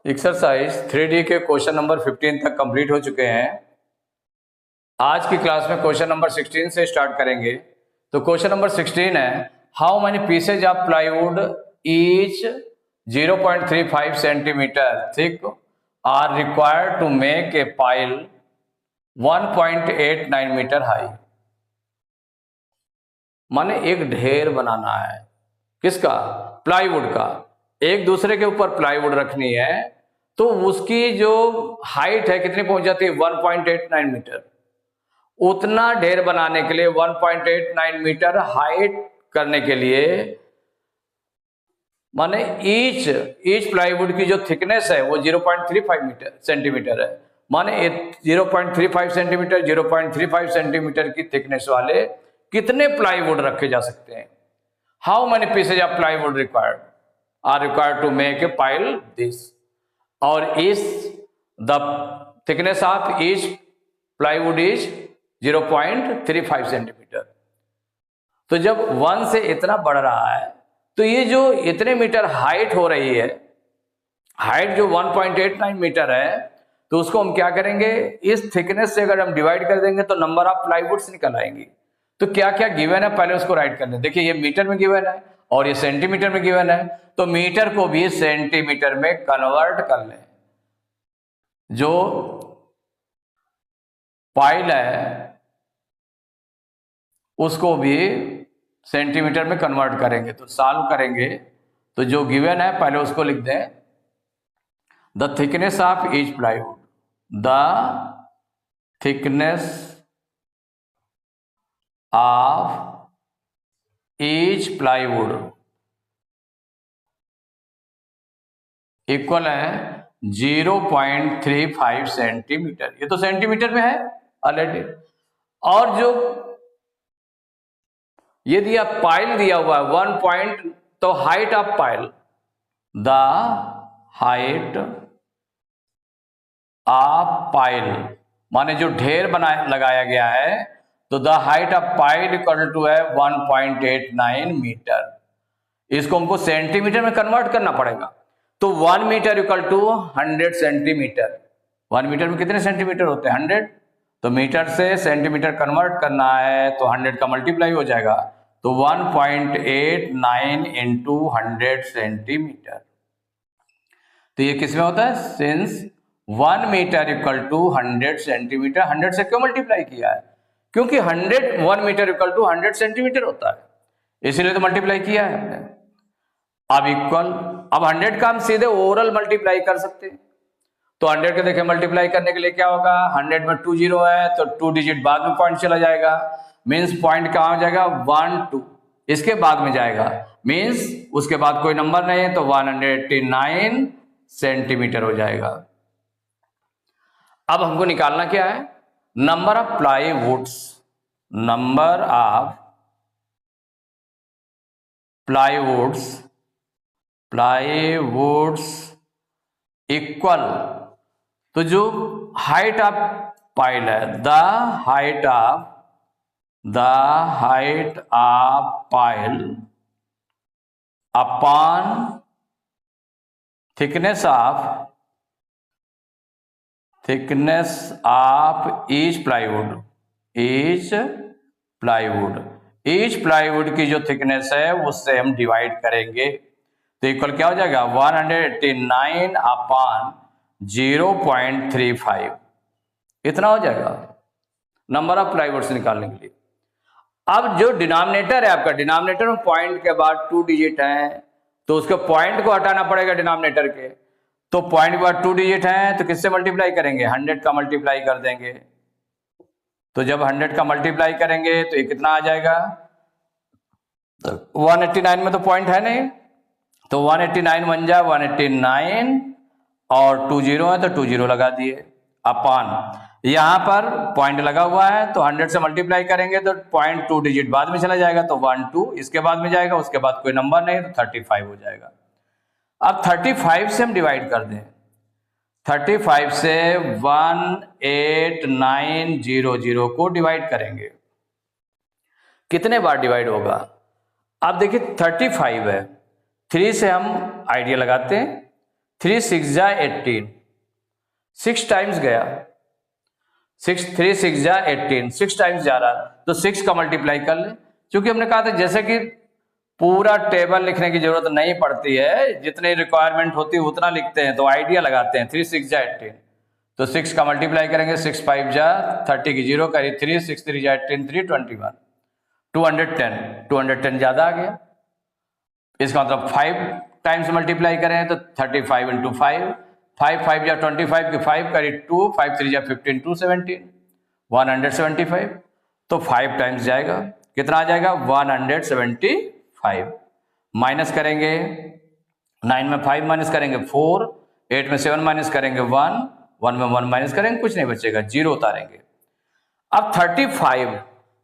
Exercise 3D के question number 15 तक complete हो चुके हैं। आज की क्लास में क्वेश्चन नंबर 16 से स्टार्ट करेंगे। तो क्वेश्चन नंबर 16 है, how many pieces of plywood each 0.35 centimetre thick are required to make a pile 1.89 metre high. माने एक ढेर बनाना है, किसका? प्लाईवुड का। एक दूसरे के ऊपर प्लाईवुड रखनी है तो उसकी जो हाइट है कितनी पहुंच जाती है? 1.89 मीटर। उतना ढेर बनाने के लिए 1.89 मीटर हाइट करने के लिए माने ईच प्लाईवुड की जो थिकनेस है वो 0.35 सेंटीमीटर है। माने 0.35 सेंटीमीटर 0.35 सेंटीमीटर की थिकनेस वाले कितने प्लाईवुड रखे जा सकते हैं? How many pieces of plywood required to make a pile this, और is the thickness of each plywood is 0.35 centimetre. तो जब 1 से इतना बढ़ रहा है तो ये जो इतने मीटर हाइट हो रही है, हाइट जो 1.89 मीटर है, तो उसको हम क्या करेंगे? इस थिकनेस से अगर हम डिवाइड कर देंगे तो नंबर ऑफ प्लाईवुड्स निकल आएंगी। तो क्या क्या गिवन है पहले उसको राइट कर लें। देखिए ये मीटर में गिवन है और ये सेंटीमीटर में गिवन है, तो मीटर को भी सेंटीमीटर में कन्वर्ट कर लें। जो पाइल है उसको भी सेंटीमीटर में कन्वर्ट करेंगे। तो सॉल्व करेंगे तो जो गिवन है पहले उसको लिख दें, the thickness of each plywood, the thickness of each plywood equal है 0.35 सेंटीमीटर। ये तो सेंटीमीटर में है ऑलरेडी। और जो ये दिया पाइल दिया हुआ है 1 तो height of pile, the height of pile माने जो ढेर लगाया गया है, तो the height of pile equal to है 1.89 मीटर। इसको हमको सेंटीमीटर में कन्वर्ट करना पड़ेगा। तो 1 metre equal to 100 centimetre. 1 metre में कितने सेंटीमीटर होते हैं? 100। तो मीटर से सेंटीमीटर कन्वर्ट करना है तो 100 का मल्टीप्लाई हो जाएगा, तो 1.89 इंटू 100 सेंटीमीटर। तो ये किसमें होता है? Since 1 metre equal to 100 centimetre. 100 से क्यों मल्टीप्लाई किया है? क्योंकि 1 मीटर इक्वल टू 100 सेंटीमीटर होता है, इसीलिए तो मल्टीप्लाई किया है हमने। अब इक्वल, अब 100 का हम सीधे ओवरऑल मल्टीप्लाई कर सकते हैं। तो 100 के देखें मल्टीप्लाई करने के लिए क्या होगा? 100 में 2 जीरो है तो 2 डिजिट बाद में पॉइंट चला जाएगा, मीन्स पॉइंट कहां हो जाएगा? 1 2 इसके बाद में जाएगा, मीन्स उसके बाद कोई नंबर नहीं है तो 189 सेंटीमीटर हो जाएगा। अब हमको निकालना क्या है? Number of plywoods, number of plywoods equal, तो जो हाइट ऑफ पाइल है, the height of pile upon thickness of each plywood की जो थिकनेस है उससे हम डिवाइड करेंगे। तो इक्वल क्या हो जाएगा? 189 अपॉन 0.35 इतना हो जाएगा नंबर ऑफ प्लाईवुड्स निकालने के लिए। अब जो डिनोमिनेटर है आपका, डिनोमिनेटर में पॉइंट के बाद 2 डिजिट है तो उसके पॉइंट को हटाना पड़ेगा डिनोमिनेटर के। तो पॉइंट के बाद 2 डिजिट है तो किससे मल्टीप्लाई करेंगे? 100 का मल्टीप्लाई कर देंगे। तो जब 100 का मल्टीप्लाई करेंगे तो ये कितना आ जाएगा? 189 में तो पॉइंट है नहीं, तो 189 बन जाए 189 और 2 जीरो है तो 2 जीरो लगा दिए अपॉन, यहां पर पॉइंट लगा हुआ है तो 100 से मल्टीप्लाई करेंगे तो पॉइंट 2 डिजिट बाद में चला जाएगा, तो 1 2 इसके बाद में जाएगा, उसके बाद कोई नंबर नहीं तो 35 हो जाएगा। अब 35 से हम डिवाइड कर दें, 35 से 18900 को डिवाइड करेंगे, कितने बार डिवाइड होगा? अब देखिए 35 है, 3 से हम आइडिया लगाते हैं 3 6 जा 18, 6 टाइम्स गया, 6 3 6 जा 18, 6 टाइम्स जा रहा, तो 6 का मल्टीप्लाई कर ले। क्योंकि हमने कहा था जैसे कि पूरा टेबल लिखने की जरूरत नहीं पड़ती है, जितनी रिक्वायरमेंट होती है उतना लिखते हैं, तो आइडिया लगाते हैं। 3 6 जा 18, तो 6 का मल्टीप्लाई करेंगे, 6 5 जा 30 की 0 करी 3, 6 3 जा 18, 3 21, 210 ज्यादा आ गया। इसका मतलब 5 टाइम्स मल्टीप्लाई करें तो 35 इंटू 5, 5 5 जा 25 की 5 करी 2, 5 3 जा 15, 217, 175, तो 5 टाइम्स जाएगा, कितना आ जाएगा 175। माइनस करेंगे, 9 में 5 माइनस करेंगे 4, 8 में 7 माइनस करेंगे 1, 1 में 1 माइनस करेंगे, कुछ नहीं बचेगा, 0 उतारेंगे। अब 35,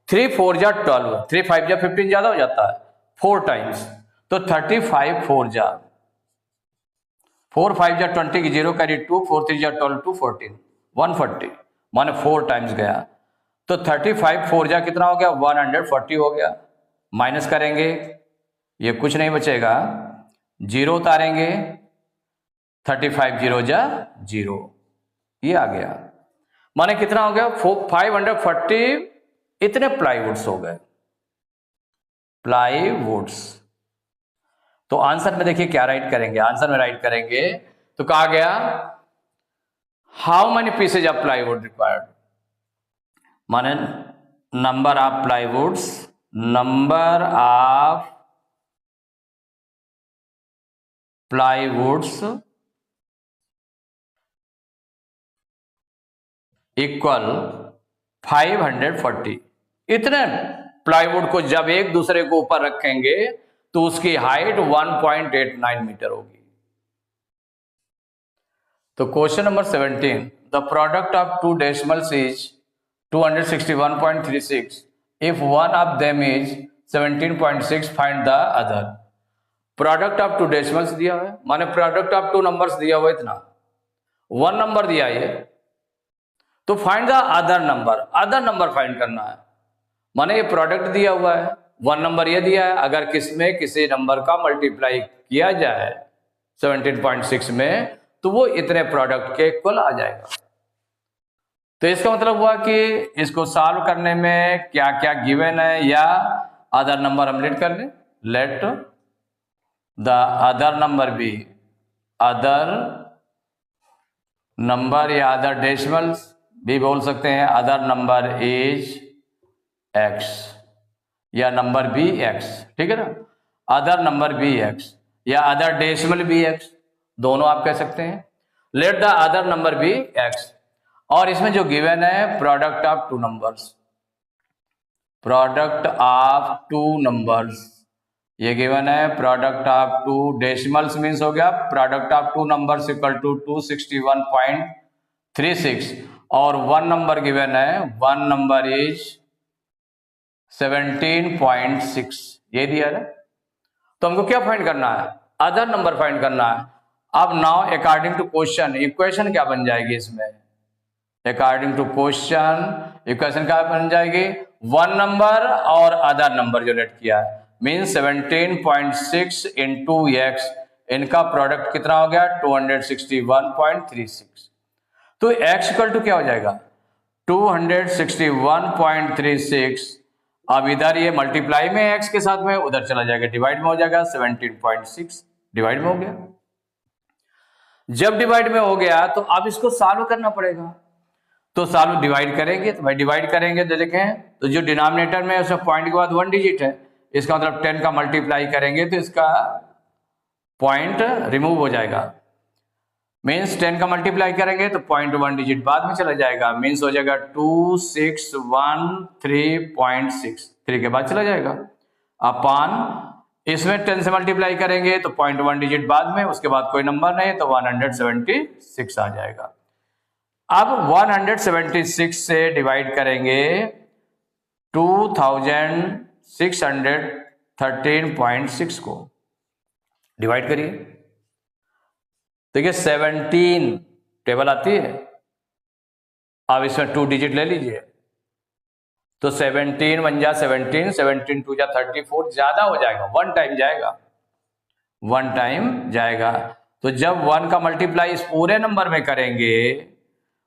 3 4 जा 12, 3 5 जा 15 ज्यादा हो जाता है, 4 टाइम्स, तो 35 4 जा 4 5 जा 20 की 0 करी 2, 4 3 जा 12, 214, 140, माने 4 टाइम्स गया, तो 35 4 जा कितना हो गया 140 हो गया। माइनस करेंगे, ये कुछ नहीं बचेगा, 0 उतारेंगे, 35 0 जा 0, ये आ गया। माने कितना हो गया 540, इतने प्लाईवुड्स हो गए, प्लाईवुड्स। तो आंसर में देखिए क्या राइट करेंगे, आंसर में राइट करेंगे तो कहा गया how many pieces of plywood required, माने number of plywoods, number of plywoods equal 540। इतने प्लाईवुड को जब एक दूसरे को ऊपर रखेंगे तो उसकी हाइट 1.89 मीटर होगी। तो question number 17, the product of two decimals is 261.36, if one of them is 17.6, find the other. Product of two decimals दिया हुआ है, माने प्रोडक्ट ऑफ टू नंबर्स दिया हुआ इतना, 1 नंबर दिया है, तो find the other number, other number find करना है। माने ये प्रोडक्ट दिया हुआ है, 1 नंबर ये दिया है, अगर किसमें किसी नंबर का मल्टीप्लाई किया जाए 17.6 में तो वो इतने प्रोडक्ट के इक्वल आ जाएगा। तो इसका मतलब हुआ कि इसको सॉल्व करने में क्या क्या गिवन है या अदर नंबर हम लेट कर लें, let the other number B, other number या अदर डेसिमल्स भी बोल सकते हैं, अदर नंबर इज x या नंबर बी x, ठीक है ना, अदर नंबर बी x या अदर डेसिमल बी x, दोनों आप कह सकते हैं। Let the other number B x, और इसमें जो गिवन है product of two numbers, product of two numbers ये गिवन है, product of two decimals means हो गया product of two numbers equal to 261.36, और 1 नंबर गिवन है, 1 नंबर इज 17.6, ये दिया है। तो हमको क्या फाइंड करना है, अदर नंबर फाइंड करना है। अब now according to question equation क्या बन जाएगी इसमें, अकॉर्डिंग टू क्वेश्चन इक्वेशन क्या बन जाएगी, 1 नंबर और अदर नंबर जो लेट किया है मीन 17.6 इंटू x, इनका प्रोडक्ट कितना हो गया 261.36, तो x इक्वल टू क्या हो जाएगा 261.36। अब इधर ये मल्टीप्लाई में x के साथ में, उधर चला जाएगा डिवाइड में हो जाएगा, 17.6 डिवाइड में हो गया। जब डिवाइड में हो गया तो अब इसको सॉल्व करना पड़ेगा, तो सॉल्व डिवाइड करेंगे, तो भाई डिवाइड करेंगे तो देखें तो जो डिनोमिनेटर में उसमें पॉइंट के बाद 1 डिजिट है, इसका मतलब 10 का मल्टीप्लाई करेंगे तो इसका पॉइंट रिमूव हो जाएगा, मीन्स 10 का मल्टीप्लाई करेंगे तो पॉइंट 1 डिजिट बाद में चला जाएगा, मीन्स हो जाएगा 2613.6, 3 के बाद चला जाएगा अपॉन, इसमें 10 से मल्टीप्लाई करेंगे तो पॉइंट 1 डिजिट बाद में, उसके बाद कोई नंबर नहीं तो 176 आ जाएगा। अब 176 से डिवाइड करेंगे 2613.6 को, डिवाइड करिए, देखिए 17 टेबल आती है, अब इसमें 2 डिजिट ले लीजिए, तो 17 1 जा 17, 17 2 जा 34, ज्यादा हो जाएगा, 1 टाइम जाएगा, 1 टाइम जाएगा, तो जब 1 का मल्टीप्लाई इस पूरे नंबर में करेंगे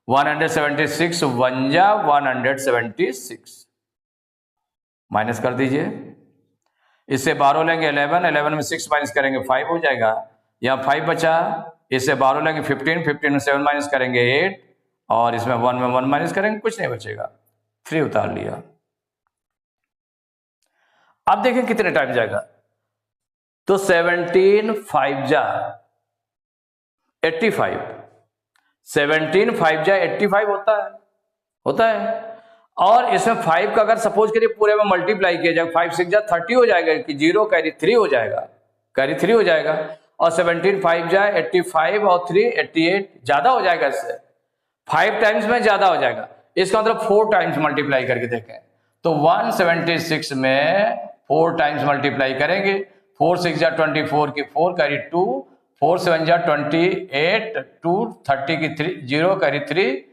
176 1 जा 176 माइनस कर दीजिए। इससे 12 लेंगे 11 में 6 माइनस करेंगे 5 हो जाएगा। यहाँ 5 बचा, इससे 12 लेंगे 15 में 7 माइनस करेंगे 8 और इसमें 1 में 1 माइनस करेंगे, कुछ नहीं बचेगा, 3 उतार लिया। अब देखें कितने टाइम जाएगा, तो 17 5 जा 85, 17 5 जा 85 होता है। और इसमें 5 का अगर सपोज करिए पूरे में मल्टीप्लाई किया जाए 5 6 जा 30 हो जाएगा कि 0 कैरी 3 हो जाएगा, कैरी 3 हो जाएगा। और 17 5 जा 85 और 3 88 ज्यादा हो जाएगा, इससे 5 टाइम्स में ज्यादा हो जाएगा। इसका मतलब 4 टाइम्स मल्टीप्लाई करके देखें तो 176 में 4 टाइम्स मल्टीप्लाई करेंगे। 4 6 जा 24 की 4 कैरी 2, 4 7 जा 28 2 30 की 3 0 कैरी 3,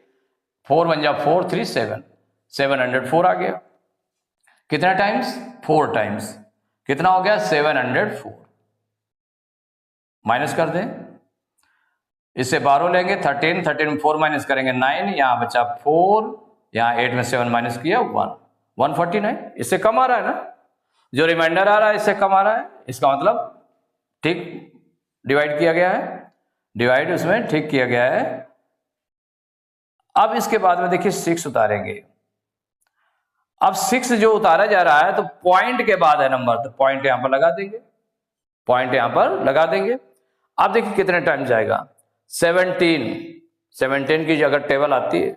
4 1 जा 4 3 7 704 आ गया। कितना टाइम्स, 4 टाइम्स। कितना हो गया 704। माइनस कर दें, इससे 12 लेंगे 13 में 4 माइनस करेंगे 9, यहां बचा 4, यहां 8 में 7 माइनस किया 1 149। इससे कम आ रहा है ना, जो रिमाइंडर आ रहा है इससे कम आ रहा है, इसका मतलब ठीक डिवाइड किया गया है, डिवाइड उसमें ठीक किया गया है। अब इसके बाद में देखिए 6 उतारेंगे। अब 6 जो उतारा जा रहा है तो पॉइंट के बाद है नंबर, तो पॉइंट यहां पर लगा देंगे, पॉइंट यहां पर लगा देंगे। अब देखिए कितने टाइम जाएगा, 17 की अगर टेबल आती है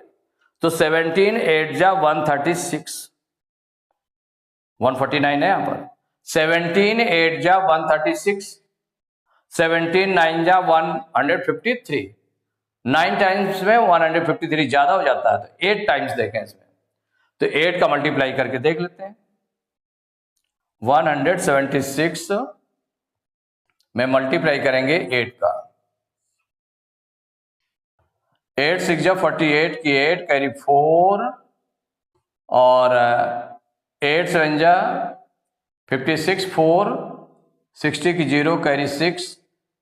तो 17 8 जा 136 149 है यहां पर। 17 8 जा 136, 17 9 जा 153, 9 टाइम्स में 153 ज्यादा हो जाता है, तो 8 टाइम्स देखें इसमें, तो 8 का मल्टीप्लाई करके देख लेते हैं। 176 में मल्टीप्लाई करेंगे 8 का, 8 6 जा 48 की 8 कैरी 4 और 8 7 जा 56 4 60 की 0 कैरी 6,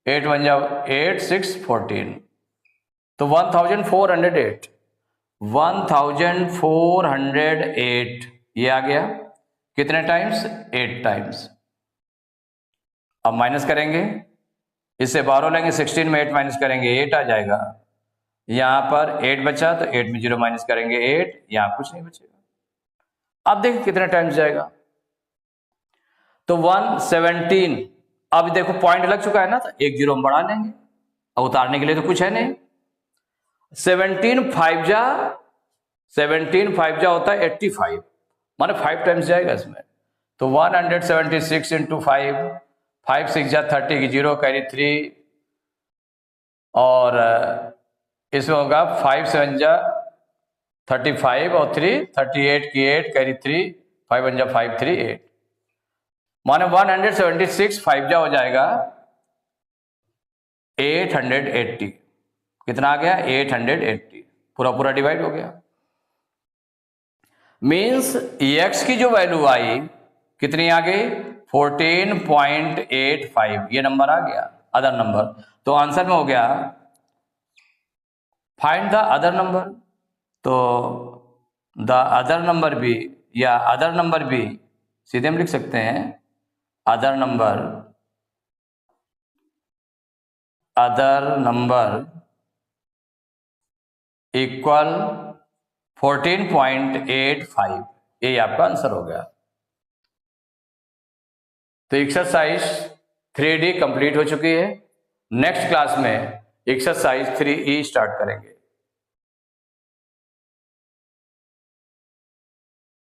8 1 जा 8 6 14, तो 1408 1408 ये आ गया। कितने टाइम्स, 8 टाइम्स। अब माइनस करेंगे, इससे 12 लेंगे 16 में 8 माइनस करेंगे 8 आ जाएगा। यहां पर 8 बचा तो 8 में 0 माइनस करेंगे 8, यहां कुछ नहीं बचेगा। अब देखिए कितने टाइम्स जाएगा, तो 117। अब देखो पॉइंट लग चुका है ना, तो 1 0 हम बढ़ा लेंगे, अब उतारने के लिए तो कुछ है नहीं। 17 5 जा होता है 85, माने 5 टाइम्स जाएगा इसमें, तो 176 इंटू 5 6 जा 30 की 0 कैरी 3 और इसमें होगा 5 7 जा 35 और 3 38 की 8 कैरी 3, 5 1 जा 5 3 8, माने 176 5 जा हो जाएगा 880। कितना आ गया 880, पूरा डिवाइड हो गया। मींस x की जो वैल्यू आई कितनी आ गई 14.85, ये नंबर आ गया अदर नंबर। तो आंसर में हो गया फाइंड द अदर नंबर, तो द अदर नंबर भी या अदर नंबर भी सीधे हम लिख सकते हैं, अदर नंबर इक्वल 14.85, ये आपका आंसर हो गया। तो एक्सरसाइज 3D कंप्लीट हो चुकी है। नेक्स्ट क्लास में एक्सरसाइज 3E स्टार्ट करेंगे।